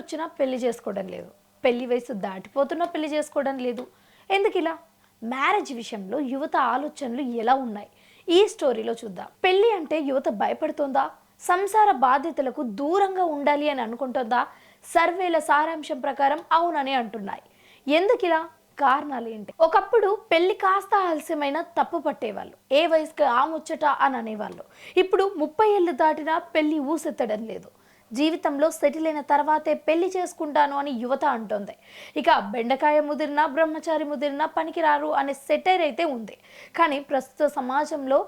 వచ్చినా పెళ్లి చేసుకోవడం లేదు, పెళ్లి వయసు దాటిపోతున్నా పెళ్లి చేసుకోవడం లేదు. ఎందుకు ఇలా? మ్యారేజ్ విషయంలో యువత ఆలోచనలు ఎలా ఉన్నాయి ఈ స్టోరీలో చూద్దాం. పెళ్లి అంటే యువత భయపడుతుందా? సంసార బాధ్యతలకు దూరంగా ఉండాలి అని అనుకుంటుందా? సర్వేల సారాంశం ప్రకారం అవునని అంటున్నాయి. ఎందుకు ఇలా? కారణాలు ఏంటి? ఒకప్పుడు పెళ్లి కాస్త ఆలస్యమైన తప్పు పట్టేవాళ్ళు, ఏ వయసుకి ఆ ముచ్చట అని అనేవాళ్ళు. ఇప్పుడు 30 ఏళ్ళు దాటినా పెళ్లి ఊసెత్తడం లేదు. జీవితంలో సెటిల్ అయిన తర్వాతే పెళ్లి చేసుకుంటాను అని యువత అంటోంది. ఇక బెండకాయ ముదిరినా బ్రహ్మచారి ముదిరినా పనికిరారు అనే సెటైర్ అయితే ఉంది. కానీ ప్రస్తుత సమాజంలో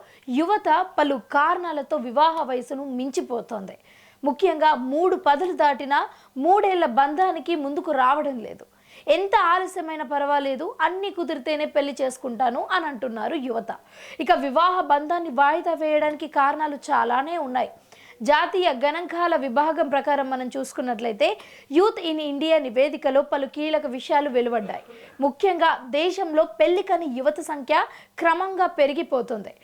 యువత పలు కారణాలతో వివాహ వయసును మించిపోతోంది. ముఖ్యంగా 3 పదులు దాటినా 3 ఏళ్ల బంధానికి ముందుకు రావడం లేదు. ఎంత ఆలస్యమైన పర్వాలేదు, అన్ని కుదిరితేనే పెళ్లి చేసుకుంటాను అని అంటున్నారు యువత. ఇక వివాహ బంధాన్ని వాయిదా వేయడానికి కారణాలు చాలానే ఉన్నాయి. జాతీయ గణాంకాల విభాగం ప్రకారం మనం చూసుకున్నట్లయితే యూత్ ఇన్ ఇండియా నివేదికలో పలు కీలక విషయాలు వెలువడ్డాయి. ముఖ్యంగా దేశంలో పెళ్లి కాని యువత సంఖ్య క్రమంగా పెరిగిపోతుంది.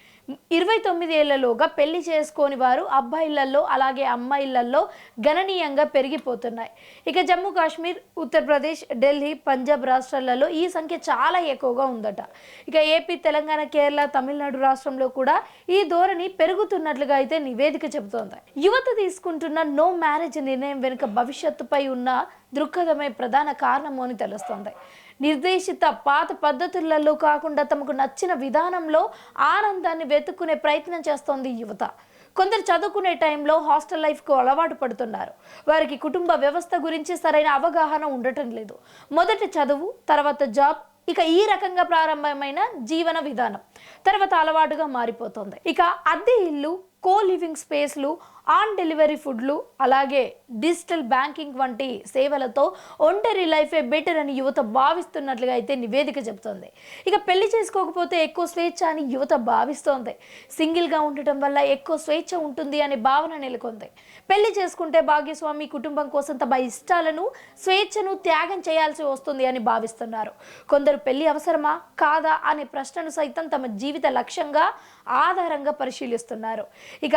29 ఏళ్లలోగా పెళ్లి చేసుకోని వారు అబ్బాయిలలో అలాగే అమ్మాయిలలో గణనీయంగా పెరిగిపోతున్నాయి. ఇక జమ్మూ కాశ్మీర్, ఉత్తరప్రదేశ్, ఢిల్లీ, పంజాబ్ రాష్ట్రాలలో ఈ సంఖ్య చాలా ఎక్కువగా ఉందట. ఇక ఏపీ, తెలంగాణ, కేరళ, తమిళనాడు రాష్ట్రంలో కూడా ఈ ధోరణి పెరుగుతున్నట్లుగా అయితే నివేదిక చెబుతోంది. యువత తీసుకుంటున్న నో మ్యారేజ్ నిర్ణయం వెనుక భవిష్యత్తుపై ఉన్న దృక్పథమే ప్రధాన కారణము అని తెలుస్తోంది. నిర్దేశిత పాత పద్ధతులలో కాకుండా తమకు నచ్చిన విధానంలో ఆనందాన్ని వెతుక్కునే ప్రయత్నం చేస్తోంది యువత. కొందరు చదువుకునే టైంలో హాస్టల్ లైఫ్కు అలవాటు పడుతున్నారు. వారికి కుటుంబ వ్యవస్థ గురించి సరైన అవగాహన ఉండటం లేదు. మొదట చదువు, తర్వాత జాబ్, ఇక ఈ రకంగా ప్రారంభమైన జీవన విధానం తర్వాత అలవాటుగా మారిపోతుంది. ఇక అద్దె ఇల్లు, కో లివింగ్ స్పేస్లు, ఆన్ డెలివరీ ఫుడ్లు, అలాగే డిజిటల్ బ్యాంకింగ్ వంటి సేవలతో ఒంటరి లైఫే బెటర్ అని యువత భావిస్తున్నట్లుగా అయితే నివేదిక చెబుతోంది. ఇక పెళ్లి చేసుకోకపోతే ఎక్కువ స్వేచ్ఛ అని యువత భావిస్తోంది. సింగిల్గా ఉండటం వల్ల ఎక్కువ స్వేచ్ఛ ఉంటుంది అనే భావన నెలకొంది. పెళ్లి చేసుకుంటే భాగ్యస్వామి కుటుంబం కోసం తమ ఇష్టాలను, స్వేచ్ఛను త్యాగం చేయాల్సి వస్తుంది అని భావిస్తున్నారు. కొందరు పెళ్లి అవసరమా కాదా అనే ప్రశ్నను సైతం తమ జీవిత లక్ష్యంగా ఆధారంగా పరిశీలిస్తున్నారు. ఇక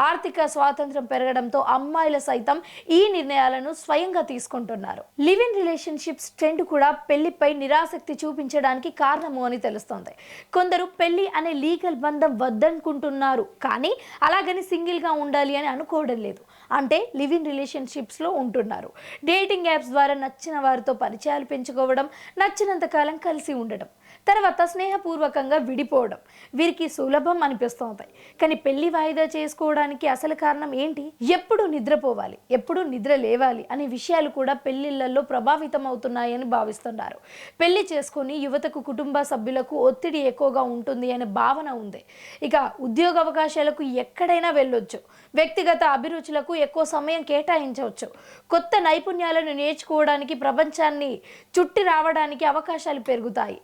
ఆర్థిక స్వాతంత్రం పెరగడంతో అమ్మాయిల సైతం ఈ నిర్ణయాలను స్వయంగా తీసుకుంటున్నారు. లివ్ ఇన్ రిలేషన్షిప్స్ ట్రెండ్ కూడా పెళ్లిపై నిరాసక్తి చూపించడానికి కారణము అని తెలుస్తోంది. కొందరు పెళ్లి అనే లీగల్ బంధం వద్దనుకుంటున్నారు, కానీ అలాగని సింగిల్గా ఉండాలి అని అనుకోవడం లేదు. అంటే లివ్ ఇన్ రిలేషన్షిప్స్లో ఉంటున్నారు. డేటింగ్ యాప్స్ ద్వారా నచ్చిన వారితో పరిచయాలు పెంచుకోవడం, నచ్చినంత కాలం కలిసి ఉండడం, తర్వాత స్నేహపూర్వకంగా విడిపోవడం వీరికి సులభం అనిపిస్తోంది. కానీ పెళ్లి వాయిదా చేసుకోవడానికి అసలు కారణం ఏంటి? ఎప్పుడు నిద్రపోవాలి, ఎప్పుడు నిద్ర లేవాలి అనే విషయాలు కూడా పెళ్లిళ్లలో ప్రభావితం అవుతున్నాయని భావిస్తున్నారు. పెళ్లి చేసుకుని యువతకు కుటుంబ సభ్యులకు ఒత్తిడి ఎక్కువగా ఉంటుంది అనే భావన ఉంది. ఇక ఉద్యోగ అవకాశాలకు ఎక్కడైనా వెళ్ళొచ్చు, వ్యక్తిగత అభిరుచులకు ఎక్కువ సమయం కేటాయించవచ్చు, కొత్త నైపుణ్యాలను నేర్చుకోవడానికి, ప్రపంచాన్ని చుట్టి రావడానికి అవకాశాలు పెరుగుతాయి,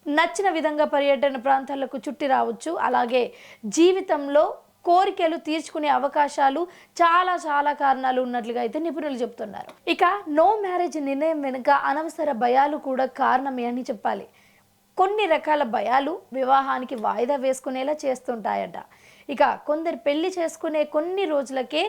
నచ్చిన విధంగా పర్యటన ప్రాంతాలకు చుట్టి రావచ్చు, అలాగే జీవితంలో కోరికలు తీర్చుకునే అవకాశాలు చాలా కారణాలు ఉన్నట్లుగా అయితే నిపుణులు చెప్తున్నారు. ఇక నో మ్యారేజ్ నిర్ణయం వెనుక అనవసర భయాలు కూడా కారణమే అని చెప్పాలి. కొన్ని రకాల భయాలు వివాహానికి వాయిదా వేసుకునేలా చేస్తుంటాయట. ఇక కొందరు పెళ్లి చేసుకునే కొన్ని రోజులకే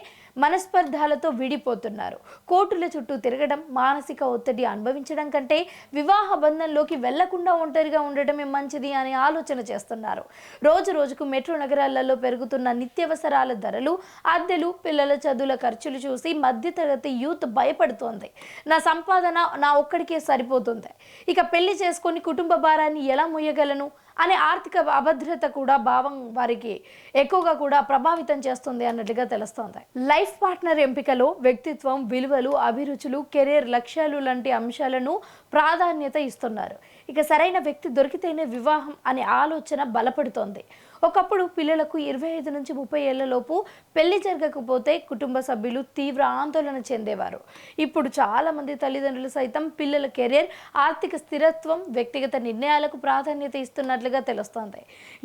మనస్పర్ధాలతో విడిపోతున్నారు. కోర్టుల చుట్టూ తిరగడం, మానసిక ఒత్తిడి అనుభవించడం కంటే వివాహ బంధంలోకి వెళ్లకుండా ఒంటరిగా ఉండటమే మంచిది అని ఆలోచన చేస్తున్నారు. రోజుకు మెట్రో నగరాలలో పెరుగుతున్న నిత్యావసరాల ధరలు, అద్దెలు, పిల్లల చదువుల ఖర్చులు చూసి మధ్యతరగతి యూత్ భయపడుతోంది. నా సంపాదన నా ఒక్కడికే సరిపోతుంది, ఇక పెళ్లి చేసుకొని కుటుంబ భారాన్ని ఎలా మోయగలను అనే ఆర్థిక అభద్రత కూడా భావం వారికి ఎక్కువగా కూడా ప్రభావితం చేస్తుంది అన్నట్లుగా తెలుస్తోంది. లైఫ్ పార్ట్నర్ ఎంపికలో వ్యక్తిత్వం, విలువలు, అభిరుచులు, కెరీర్ లక్ష్యాలు లాంటి అంశాలను ప్రాధాన్యత ఇస్తున్నారు. ఇక సరైన వ్యక్తి దొరికితేనే వివాహం అనే ఆలోచన బలపడుతోంది. ఒకప్పుడు పిల్లలకు 25 నుంచి 30 ఏళ్లలోపు పెళ్లి జరగకపోతే కుటుంబ సభ్యులు తీవ్ర ఆందోళన చెందేవారు. ఇప్పుడు చాలా మంది తల్లిదండ్రులు సైతం పిల్లల కెరీర్, ఆర్థిక స్థిరత్వం, వ్యక్తిగత నిర్ణయాలకు ప్రాధాన్యత ఇస్తున్నట్లుగా తెలుస్తోంది.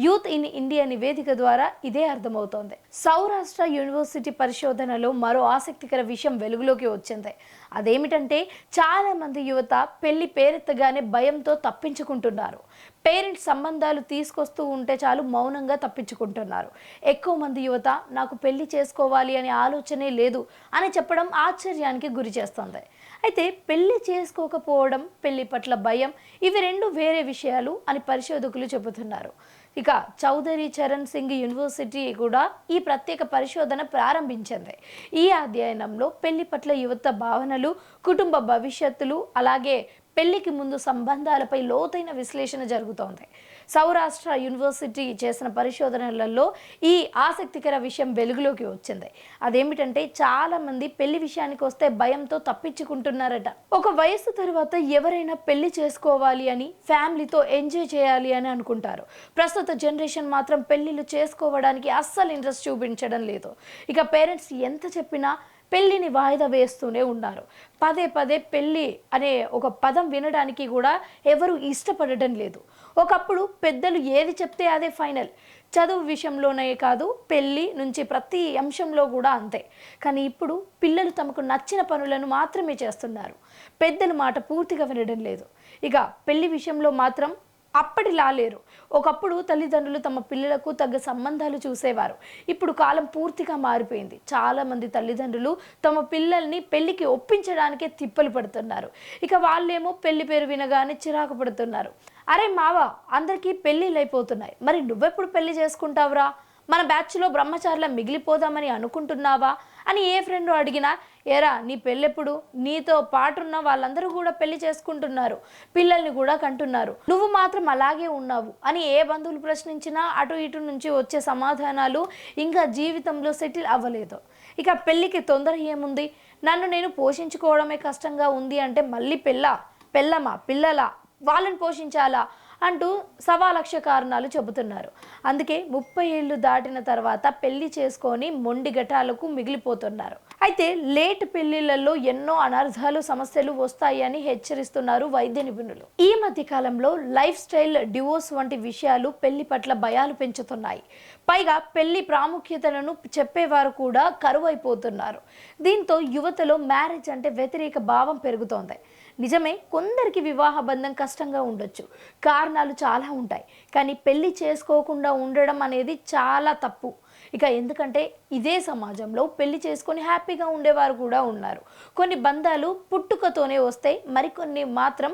యూత్ ఇన్ ఇండియా నివేదిక ద్వారా ఇదే అర్థమవుతోంది. సౌరాష్ట్ర యూనివర్సిటీ పరిశోధనలో మరో ఆసక్తికర విషయం వెలుగులోకి వచ్చింది. అదేమిటంటే చాలా మంది యువత పెళ్లి పేరెత్తగానే భయంతో తప్పించుకుంటున్నారు. పేరెంట్స్ సంబంధాలు తీసుకొస్తూ ఉంటే చాలు మౌనంగా తప్పించుకుంటున్నారు. ఎక్కువ మంది యువత నాకు పెళ్లి చేసుకోవాలి అనే ఆలోచనే లేదు అని చెప్పడం ఆశ్చర్యానికి గురి చేస్తుంది. అయితే పెళ్లి చేసుకోకపోవడం, పెళ్లి పట్ల భయం ఇవి రెండు వేరే విషయాలు అని పరిశోధకులు చెబుతున్నారు. ఇక చౌదరి చరణ్ సింగ్ యూనివర్సిటీ కూడా ఈ ప్రత్యేక పరిశోధన ప్రారంభించింది. ఈ అధ్యయనంలో పెళ్లి పట్ల యువత భావనలు, కుటుంబ భవిష్యత్తులు అలాగే పెళ్లికి ముందు సంబంధాలపై లోతైన విశ్లేషణ జరుగుతోంది. సౌరాష్ట్ర యూనివర్సిటీ చేసిన పరిశోధనలలో ఈ ఆసక్తికర విషయం వెలుగులోకి వచ్చింది. అదేమిటంటే చాలా మంది పెళ్లి విషయానికి వస్తే భయంతో తప్పించుకుంటున్నారట. ఒక వయసు తర్వాత ఎవరైనా పెళ్లి చేసుకోవాలి అని, ఫ్యామిలీతో ఎంజాయ్ చేయాలి అని అనుకుంటారు. ప్రస్తుత జనరేషన్ మాత్రం పెళ్లిళ్ళు చేసుకోవడానికి అస్సలు ఇంట్రెస్ట్ చూపించడం లేదు. ఇక పేరెంట్స్ ఎంత చెప్పినా పెళ్ళిని వాయిదా వేస్తూనే ఉన్నారు. పదే పదే పెళ్ళి అనే ఒక పదం వినడానికి కూడా ఎవరు ఇష్టపడటం లేదు. ఒకప్పుడు పెద్దలు ఏది చెప్తే అదే ఫైనల్. చదువు విషయంలోనే కాదు, పెళ్ళి నుంచి ప్రతి అంశంలో కూడా అంతే. కానీ ఇప్పుడు పిల్లలు తమకు నచ్చిన పనులను మాత్రమే చేస్తున్నారు. పెద్దల మాట పూర్తిగా వినడం లేదు. ఇక పెళ్లి విషయంలో మాత్రం అప్పటిలా లేరు. ఒకప్పుడు తల్లిదండ్రులు తమ పిల్లలకు తగ్గ సంబంధాలు చూసేవారు. ఇప్పుడు కాలం పూర్తిగా మారిపోయింది. చాలామంది తల్లిదండ్రులు తమ పిల్లల్ని పెళ్లికి ఒప్పించడానికే తిప్పలు పడుతున్నారు. ఇక వాళ్ళేమో పెళ్లి పేరు వినగానే చిరాకు పడుతున్నారు. అరే మావా, అందరికీ పెళ్ళిళ్ళు అయిపోతున్నాయి, మరి నువ్వెప్పుడు పెళ్లి చేసుకుంటావురా? మన బ్యాచ్లో బ్రహ్మచారుల మిగిలిపోదామని అనుకుంటున్నావా అని ఏ ఫ్రెండ్ అడిగినా, ఏరా నీ పెళ్ళెప్పుడు, నీతో పాటున్న వాళ్ళందరూ కూడా పెళ్లి చేసుకుంటున్నారు, పిల్లల్ని కూడా కంటున్నారు, నువ్వు మాత్రం అలాగే ఉన్నావు అని ఏ బంధువులు ప్రశ్నించినా అటు ఇటు నుంచి వచ్చే సమాధానాలు ఇంకా జీవితంలో సెటిల్ అవ్వలేదు. ఇక పెళ్ళికి తొందర ఏముంది, నన్ను నేను పోషించుకోవడమే కష్టంగా ఉంది అంటే మళ్ళీ పెళ్ళమా పిల్లలా, వాళ్ళని పోషించాలా అంటూ 1,00,000 కారణాలు చెబుతున్నారు. అందుకే 30 ఏళ్ళు దాటిన తర్వాత పెళ్లి చేసుకొని మొండి ఘటాలకు మిగిలిపోతున్నారు. అయితే లేట్ పెళ్లిళ్లలో ఎన్నో అనర్థాలు, సమస్యలు వస్తాయని హెచ్చరిస్తున్నారు వైద్య నిపుణులు. ఈ మధ్య కాలంలో లైఫ్ స్టైల్ డివోర్స్ వంటి విషయాలు పెళ్లి పట్ల భయాలు పెంచుతున్నాయి. పైగా పెళ్లి ప్రాముఖ్యతలను చెప్పేవారు కూడా కరువైపోతున్నారు. దీంతో యువతలో మ్యారేజ్ అంటే వ్యతిరేక భావం పెరుగుతోంది. నిజమే, కొందరికి వివాహ బంధం కష్టంగా ఉండొచ్చు, కారణాలు చాలా ఉంటాయి. కానీ పెళ్లి చేసుకోకుండా ఉండడం అనేది చాలా తప్పు. ఇక ఎందుకంటే ఇదే సమాజంలో పెళ్లి చేసుకొని హ్యాపీగా ఉండేవారు కూడా ఉన్నారు. కొన్ని బంధాలు పుట్టుకతోనే వస్తాయి, మరికొన్ని మాత్రం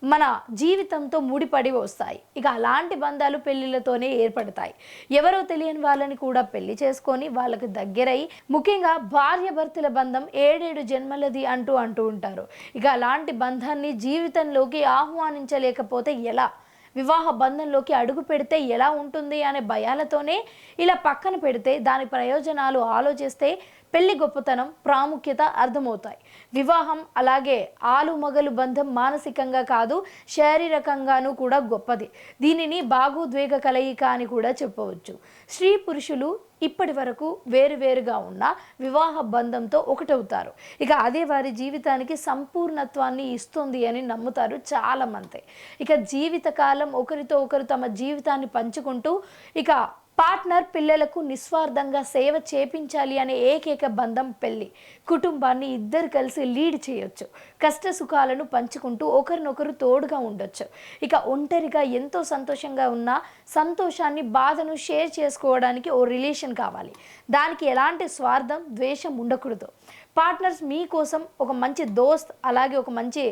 మన జీవితంతో ముడిపడి వస్తాయి. ఇక అలాంటి బంధాలు పెళ్లిళ్లతోనే ఏర్పడతాయి. ఎవరో తెలియని వాళ్ళని కూడా పెళ్లి చేసుకొని వాళ్ళకి దగ్గరై, ముఖ్యంగా భార్య భర్తల బంధం 7 జన్మలది అంటూ ఉంటారు. ఇక అలాంటి బంధాన్ని జీవితంలోకి ఆహ్వానించలేకపోతే ఎలా, వివాహ బంధంలోకి అడుగు పెడితే ఎలా ఉంటుంది అనే భయాలతోనే ఇలా పక్కన పెడితే దాని ప్రయోజనాలు ఆలోచిస్తే పెళ్లి గొప్పతనం, ప్రాముఖ్యత అర్థమవుతాయి. వివాహం అలాగే ఆలుమగలు బంధం మానసికంగా కాదు, శారీరకంగానూ కూడా గొప్పది. దీనిని భాగోద్వేగ కలయిక అని కూడా చెప్పవచ్చు. స్త్రీ పురుషులు ఇప్పటి వరకు వేరువేరుగా ఉన్న వివాహ బంధంతో ఒకటవుతారు. ఇక అదే వారి జీవితానికి సంపూర్ణత్వాన్ని ఇస్తుంది అని నమ్ముతారు చాలామంది. ఇక జీవితకాలం ఒకరితో ఒకరు తమ జీవితాన్ని పంచుకుంటూ ఇక పార్ట్నర్ పిల్లలకు నిస్వార్థంగా సేవ చేపించాలి అనే ఏకైక బంధం పెళ్లి. కుటుంబాన్ని ఇద్దరు కలిసి లీడ్ చేయొచ్చు. కష్ట సుఖాలను పంచుకుంటూ ఒకరినొకరు తోడుగా ఉండొచ్చు. ఇక ఒంటరిగా ఎంతో సంతోషంగా ఉన్న సంతోషాన్ని, బాధను షేర్ చేసుకోవడానికి ఓ రిలేషన్ కావాలి. దానికి ఎలాంటి స్వార్థం, ద్వేషం ఉండకూడదు. పార్ట్నర్స్ మీకోసం ఒక మంచి దోస్త్, అలాగే ఒక మంచి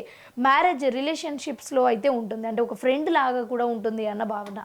మ్యారేజ్ రిలేషన్షిప్స్లో అయితే ఉంటుంది, అంటే ఒక ఫ్రెండ్ లాగా కూడా ఉంటుంది అన్న భావన.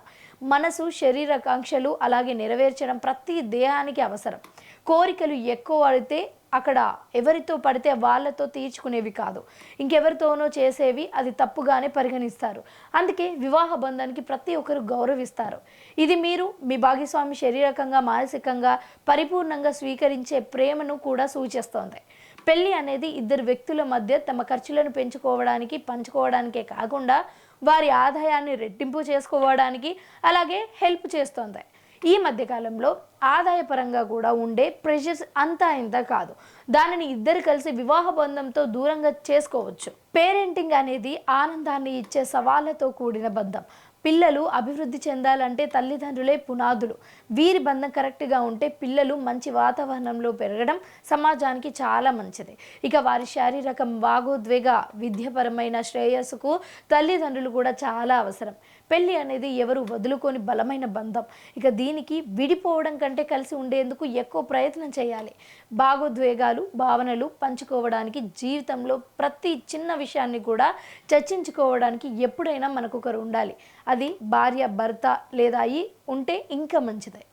మనసు, శరీరకాంక్షలు అలాగే నెరవేర్చడం ప్రతి దేహానికి అవసరం. కోరికలు ఎక్కువ అయితే అక్కడ ఎవరితో పడితే వాళ్ళతో తీర్చుకునేవి కాదు, ఇంకెవరితోనో చేసేవి, అది తప్పుగానే పరిగణిస్తారు. అందుకే వివాహ బంధానికి ప్రతి ఒక్కరు గౌరవిస్తారు. ఇది మీరు మీ భాగస్వామి శారీరకంగా, మానసికంగా పరిపూర్ణంగా స్వీకరించే ప్రేమను కూడా సూచిస్తోంది. పెళ్లి అనేది ఇద్దరు వ్యక్తుల మధ్య తమ ఖర్చులను పెంచుకోవడానికి, పంచుకోవడానికే కాకుండా వారి ఆదాయాన్ని రెట్టింపు చేసుకోవడానికి అలాగే హెల్ప్ చేస్తోంది. ఈ మధ్యకాలంలో ఆదాయపరంగా కూడా ఉండే ప్రెషర్స్ అంతా ఇంత కాదు. దానిని ఇద్దరు కలిసి వివాహ బంధంతో దూరంగా చేసుకోవచ్చు. పేరెంటింగ్ అనేది ఆనందాన్ని ఇచ్చే సవాళ్లతో కూడిన బంధం. పిల్లలు అభివృద్ధి చెందాలంటే తల్లిదండ్రులే పునాదులు. వీరి బంధం కరెక్ట్గా ఉంటే పిల్లలు మంచి వాతావరణంలో పెరగడం సమాజానికి చాలా మంచిది. ఇక వారి శారీరక భాగోద్వేగ విద్యాపరమైన శ్రేయస్సుకు తల్లిదండ్రులు కూడా చాలా అవసరం. పెళ్ళి అనేది ఎవరు వదులుకొని బలమైన బంధం. ఇక దీనికి విడిపోవడం కంటే కలిసి ఉండేందుకు ఎక్కువ ప్రయత్నం చేయాలి. భావోద్వేగాలు భావనలు పంచుకోవడానికి జీవితంలో ప్రతి చిన్న విషయాన్ని కూడా చర్చించుకోవడానికి ఎప్పుడైనా మనకు ఒకరు ఉండాలి. అది భార్య భర్త లేదా అయి ఉంటే ఇంకా మంచిది.